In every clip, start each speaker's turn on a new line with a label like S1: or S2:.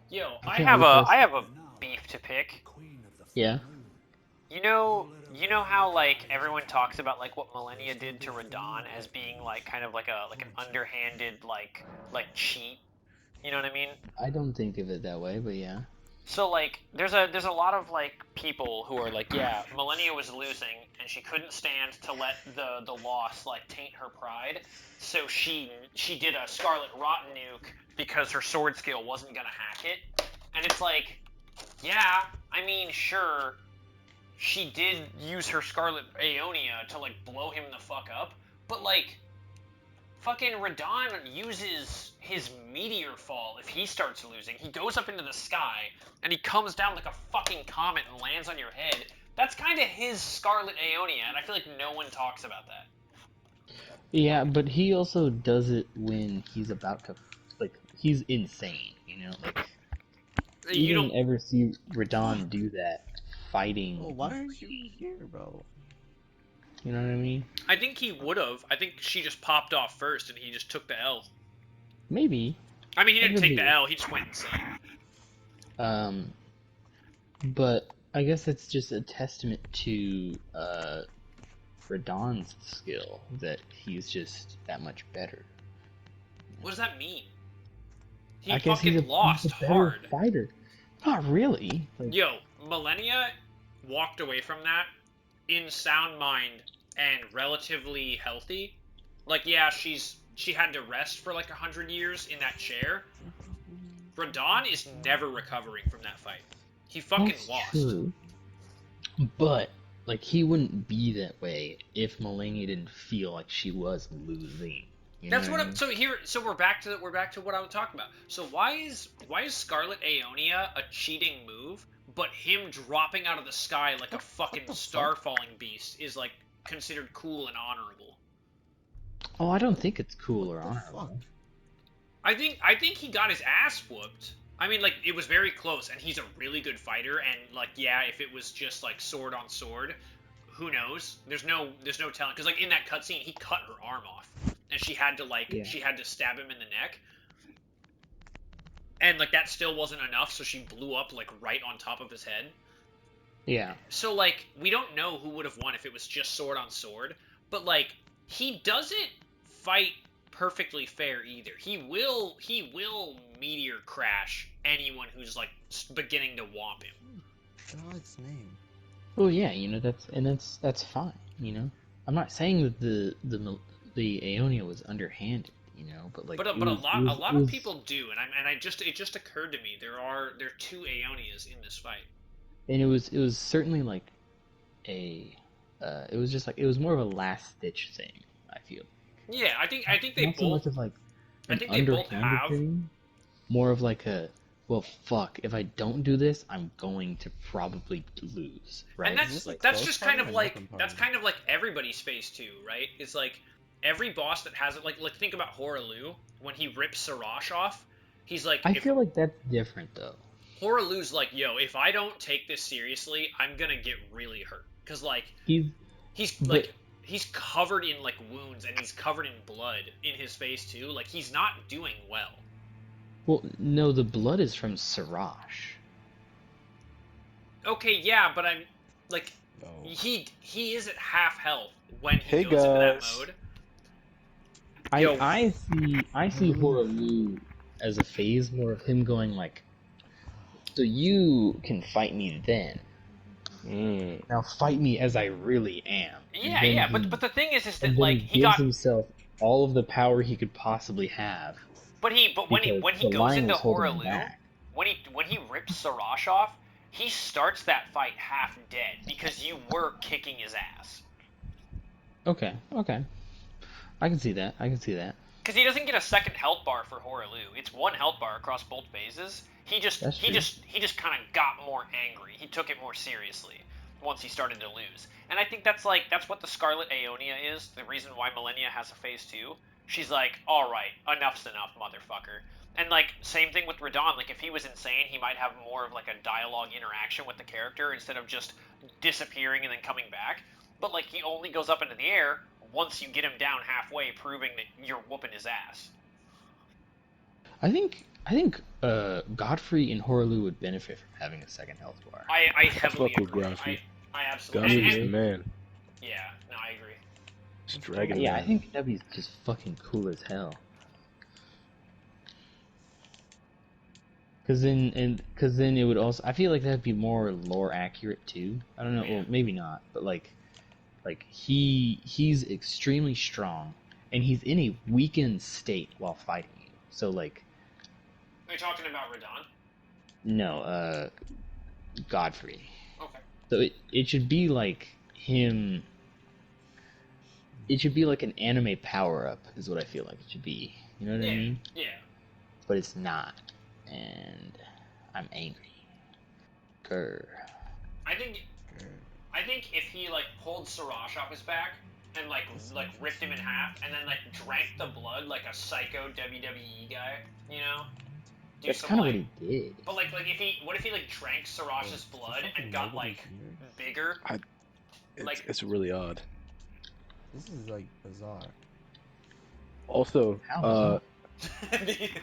S1: Yo,
S2: I
S1: I
S2: can't
S1: have
S2: wait for
S1: a
S2: us.
S1: I have a beef to pick.
S2: Yeah.
S1: You know how like everyone talks about like what Malenia did to Radahn as being like kind of like an underhanded like cheat. You know what I mean?
S2: I don't think of it that way, but yeah.
S1: So like there's a lot of like people who are like, yeah, Malenia was losing and she couldn't stand to let the loss like taint her pride. So she did a Scarlet Rotten nuke because her sword skill wasn't gonna hack it. And it's like, yeah, I mean, sure, she did use her Scarlet Aeonia to like blow him the fuck up, but like fucking Radahn uses his meteor fall if he starts losing. He goes up into the sky and he comes down like a fucking comet and lands on your head. That's kind of his Scarlet Aeonia, and I feel like no one talks about that.
S2: Yeah, but he also does it when he's about to, like, he's insane, you know? Like, you
S1: You don't.
S2: didn't ever see Radon do that
S3: Oh,
S2: fighting
S3: why
S2: in
S3: aren't you
S2: Prestige.
S3: here, bro?
S2: You know what I mean?
S1: I think he would have. I think she just popped off first and he just took the L.
S2: Maybe.
S1: I mean, he
S2: I
S1: didn't
S2: could
S1: take
S2: believe
S1: the
S2: it.
S1: L, he just went insane.
S2: Um, but I guess it's just a testament to Radon's skill that he's just that much better.
S1: What does that mean? He
S2: I guess he's
S1: fucking
S2: a
S1: lost
S2: better
S1: hard.
S2: fighter. Not really. Like,
S1: Yo, Malenia walked away from that in sound mind and relatively healthy. Like, yeah, she had to rest for like 100 years in that chair. Radahn is never recovering from that fight. He fucking
S2: that's
S1: lost.
S2: true. But like he wouldn't be that way if Malenia didn't feel like she was losing. You know
S1: That's
S2: what I
S1: what I'm.
S2: mean?
S1: So here, so we're back to what I was talking about. So why is Scarlet Aeonia a cheating move, but him dropping out of the sky like a
S3: What
S1: fucking
S3: the
S1: star
S3: fuck?
S1: falling beast is like considered cool and honorable?
S2: Oh, I don't think it's
S3: What
S2: cool or
S3: the fuck?
S2: honorable.
S1: I think he got his ass whooped. I mean, like it was very close, and he's a really good fighter. And like, yeah, if it was just like sword on sword, who knows? There's no telling. Because like in that cutscene, he cut her arm off, and
S2: Yeah.
S1: she had to stab him in the neck, and like that still wasn't enough, so she blew up like right on top of his head.
S2: Yeah.
S1: So like we don't know who would have won if it was just sword on sword, but like he doesn't fight perfectly fair either. He will meteor crash anyone who's like beginning to womp him.
S3: God's name.
S2: Well, yeah. That's fine. You know, I'm not saying that the Aeonia was underhanded. You know, but like
S1: But
S2: it
S1: but a
S2: was
S1: lot a
S2: it
S1: lot of
S2: was,
S1: people do, and I just it just occurred to me there are two Aeonias in this fight.
S2: and it was certainly like a it was just like it was more of a last stitch thing. I feel
S1: Yeah, I think they
S2: not so
S1: both
S2: much of like
S1: I
S2: an
S1: think they both
S2: underhanded
S1: have.
S2: thing, more of like a, well, fuck, if I don't do this, I'm going to probably lose,
S1: And
S2: right?
S3: Is
S1: that's
S3: this a
S2: Like,
S1: that's
S3: close
S1: just kind
S3: party
S1: of
S3: or an
S1: like
S3: open
S1: that's
S3: party?
S1: kind of like everybody's phase two, right? It's like every boss that has it, like think about Horalu when he rips Sarash off. He's like,
S2: I
S1: if
S2: feel like that's different though.
S1: Horalu's like, yo, if I don't take this seriously, I'm gonna get really hurt, cause like
S2: He's,
S1: he's
S2: but,
S1: like he's covered in like wounds and he's covered in blood in his face too. Like he's not doing well.
S2: well, no, the blood is from Sirash.
S1: Okay, yeah, but I'm like
S3: Yo.
S1: he is at half health when he
S4: Hey
S1: goes into that
S4: guys.
S1: mode.
S2: I,
S1: Yo,
S2: I see, I see Horalu as a phase more of him going like, so you can fight me then.
S4: Mm.
S2: Now fight me as I really am.
S1: yeah, yeah, but the thing is
S2: And
S1: that
S2: then
S1: like
S2: he
S1: he
S2: gives
S1: got
S2: himself all of the power he could possibly have
S1: but when he
S2: because
S1: when he
S2: the
S1: goes
S2: line
S1: into
S2: was holding him
S1: Horalu,
S2: back.
S1: when he rips Sarash off, he starts that fight half dead because you were kicking his ass.
S2: Okay, okay. I can see that. I can see that.
S1: Because he doesn't get a second health bar for Horalu. It's one health bar across both phases. He just
S2: That's
S1: he
S2: true.
S1: just he just kind of got more angry. He took it more seriously once he started to lose. And I think that's what the Scarlet Aeonia is. The reason why Malenia has a phase two. She's like, all right, enough's enough, motherfucker. And like same thing with Radahn. Like if he was insane, he might have more of like a dialogue interaction with the character instead of just disappearing and then coming back. But like he only goes up into the air once you get him down halfway, proving that you're whooping his ass.
S2: I think I think Godfrey and Horlu would benefit from having a second health bar.
S1: I heavily
S4: fuck with
S1: agree.
S4: Godfrey.
S1: I absolutely.
S4: Godfrey's the
S2: really?
S4: man.
S1: Yeah, no, I agree.
S4: He's Dragon
S2: Yeah, I
S4: Man.
S2: think that'd be just fucking cool as hell. Cause then it would also. I feel like that'd be more lore accurate too. I don't know.
S1: Yeah.
S2: Well, maybe not, but like he's extremely strong, and he's in a weakened state while fighting you. So like,
S1: Are you talking about Radahn?
S2: no, Godfrey.
S1: Okay.
S2: So it should be like him. It should be like an anime power up, is what I feel like it should be. You know what I mean?
S1: Yeah.
S2: But it's not, and I'm angry. Grr.
S1: I think if he like pulled Sirash off his back and like ripped him in half and then like drank the blood like a psycho WWE guy, you know?
S2: That's kind of what he did.
S1: But like what if he like drank Sirash's blood and got like bigger?
S4: It's really odd.
S3: This is like bizarre.
S4: Also,
S2: How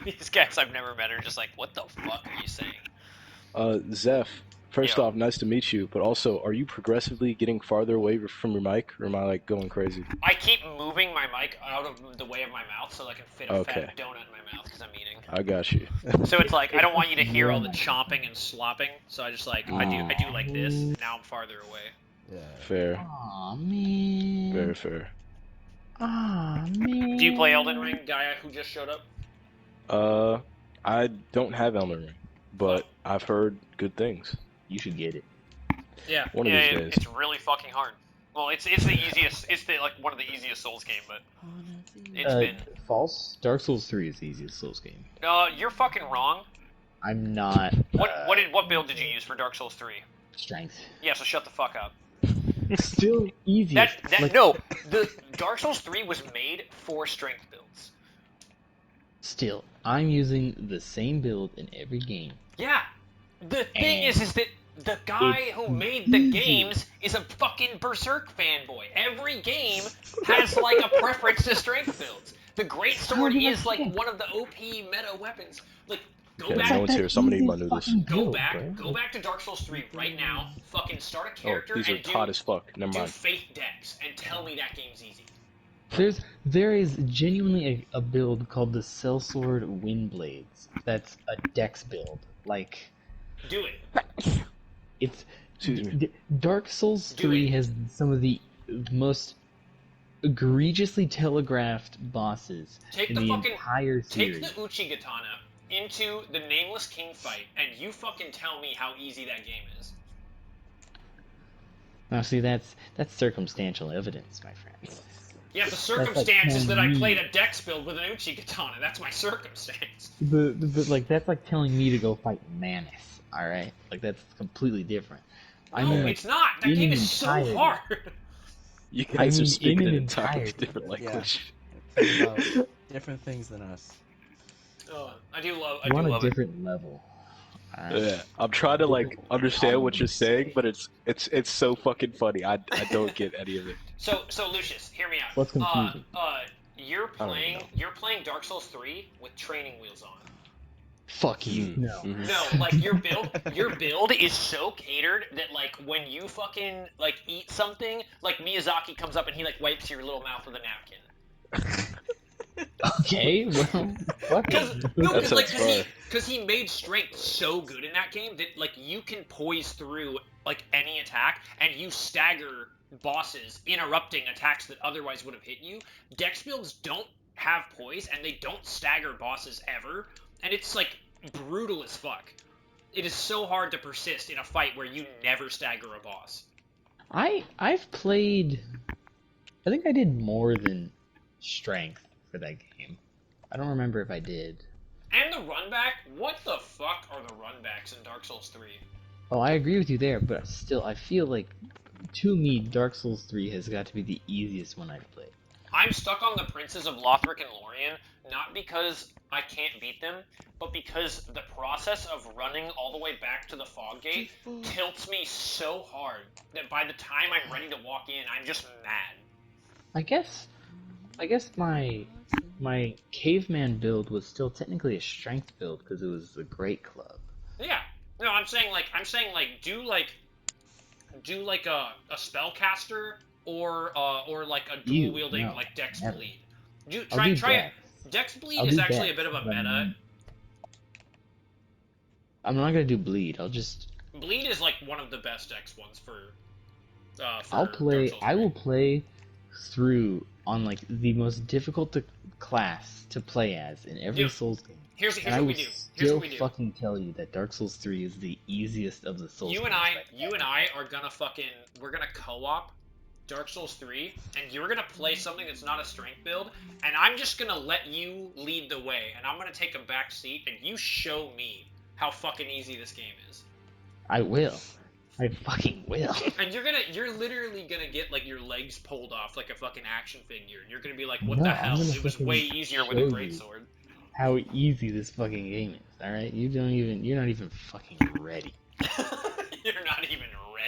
S1: These guys I've never met are just like, what the fuck are you saying?
S4: Zeph, first
S1: Yo.
S4: off, nice to meet you, but also, are you progressively getting farther away from your mic, or am I, like, going crazy?
S1: I keep moving my mic out of the way of my mouth so I can fit a
S4: Okay.
S1: fat donut in my mouth because I'm eating.
S4: I got you.
S1: So it's like I don't want you to hear all the chomping and slopping, so I just like I do like this. Now I'm farther away.
S3: Yeah.
S4: Fair.
S2: Aw, man.
S4: Very fair.
S2: Aw, man.
S1: Do you play Elden Ring, guy who just showed up?
S4: I don't have Elden Ring, but I've heard good things.
S2: You should get it.
S1: Yeah.
S4: One of these days.
S1: It's really fucking hard. Well, it's the easiest. It's the like one of the easiest Souls game, but it's been.
S2: False. Dark Souls 3 is the easiest Souls game.
S1: You're fucking wrong.
S2: I'm not.
S1: What build did you use for Dark Souls 3?
S2: Strength.
S1: Yeah, so shut the fuck up.
S2: Still easiest.
S1: No, the Dark Souls 3 was made for strength builds.
S2: Still, I'm using the same build in every game.
S1: Yeah. The thing is that the guy who made the games is a fucking Berserk fanboy. Every game has like a preference to strength builds. The Great Sword is like one of the OP meta weapons. Like, go
S4: Yeah,
S1: back.
S4: no one's here. Somebody might know this.
S1: Go back to Dark Souls 3 right now. Fucking start a
S4: Oh,
S1: character
S4: these are
S1: and
S4: hot as fuck. Never
S1: do
S4: mind.
S1: Faith Dex and tell me that game's easy.
S2: There is genuinely a build called the Sellsword Windblades. That's a dex build. Like,
S1: Do it.
S2: it's
S4: Excuse me.
S2: Dark Souls
S1: Do
S2: 3
S1: it.
S2: has some of the egregiously telegraphed bosses
S1: Take
S2: in
S1: the
S2: the
S1: fucking
S2: entire series.
S1: Take the Uchigatana into the Nameless King fight, and you fucking tell me how easy that game is.
S2: Now, see, that's circumstantial evidence, my friend.
S1: Yeah, the
S2: like
S1: circumstance is that I
S2: telling me-
S1: played a dex build with an Uchigatana. That's my circumstance.
S2: But like that's like telling me to go fight Manus. All right, like that's completely different. I
S1: No,
S2: mean, like,
S1: it's not. That
S2: in
S1: game
S2: an
S1: is so
S2: entirety.
S1: hard.
S4: You
S2: I
S4: guys are
S2: mean,
S4: speaking
S2: in
S4: an
S2: an
S4: entirely
S2: entirety.
S4: different language.
S3: Talking about different things than us.
S1: I do love
S2: We're on a
S1: it.
S2: different level.
S4: Yeah, I'm trying to like understand what you're saying, but it's so fucking funny. I don't get any of it.
S1: So Lucius, hear me out.
S2: What's confusing?
S1: You're
S4: I don't even
S1: playing Dark Souls 3 with training wheels on.
S2: Fuck you.
S4: Mm,
S2: No.
S4: mhm.
S1: No, like your build is so catered that like when you fucking like eat something, like Miyazaki comes up and he like wipes your little mouth with a napkin.
S2: Okay, well, fuck it.
S4: That sounds fire.
S1: Because he made strength so good in that game that like you can poise through like any attack and you stagger bosses, interrupting attacks that otherwise would have hit you. Dex builds don't have poise and they don't stagger bosses ever, and it's like brutal as fuck. It is so hard to persist in a fight where you never stagger a boss.
S2: I've played. I think I did more than strength for that game. I don't remember if I did.
S1: And the runback? What the fuck are the runbacks in Dark Souls 3?
S2: Oh, I agree with you there, but still, I feel like, to me, Dark Souls 3 has got to be the easiest one I've played.
S1: I'm stuck on the Princes of Lothric and Lorien, not because I can't beat them, but because the process of running all the way back to the Fog Gate tilts me so hard that by the time I'm ready to walk in, I'm just mad.
S2: I guess my my caveman build was still technically a strength build because it was a great club.
S1: Yeah. No, I'm saying like do a spellcaster or like a dual wielding
S2: No,
S1: like Dex
S2: never.
S1: Bleed.
S2: I'll do
S1: Try it.
S2: Dex.
S1: Dex Bleed
S2: I'll
S1: is
S2: do
S1: actually a
S2: Dex,
S1: bit of a
S2: but
S1: meta.
S2: I'm not gonna do bleed. I'll just.
S1: Bleed is like one of the best Dex ones for
S2: I'll
S1: Dark
S2: play.
S1: Souls
S2: I
S1: 3.
S2: will play through on like the most difficult class to play as in every
S1: Dude,
S2: Souls game.
S1: here's
S2: And I
S1: what
S2: will
S1: we do. Here's
S2: still
S1: what we do.
S2: fucking tell you that Dark Souls 3 is the easiest of the Souls
S1: You and
S2: games.
S1: I are gonna we're gonna co-op Dark Souls 3, and you're gonna play something that's not a strength build, and I'm just gonna let you lead the way, and I'm gonna take a back seat, and you show me how fucking easy this game is.
S2: I will. I fucking will.
S1: And you're literally gonna get like your legs pulled off like a fucking action figure, and you're gonna be like, what
S2: No,
S1: the
S2: I'm
S1: hell?
S2: gonna
S1: It was
S2: fucking
S1: way easier with a
S2: show you.
S1: greatsword.
S2: How easy this fucking game is. All right, you're not even fucking ready.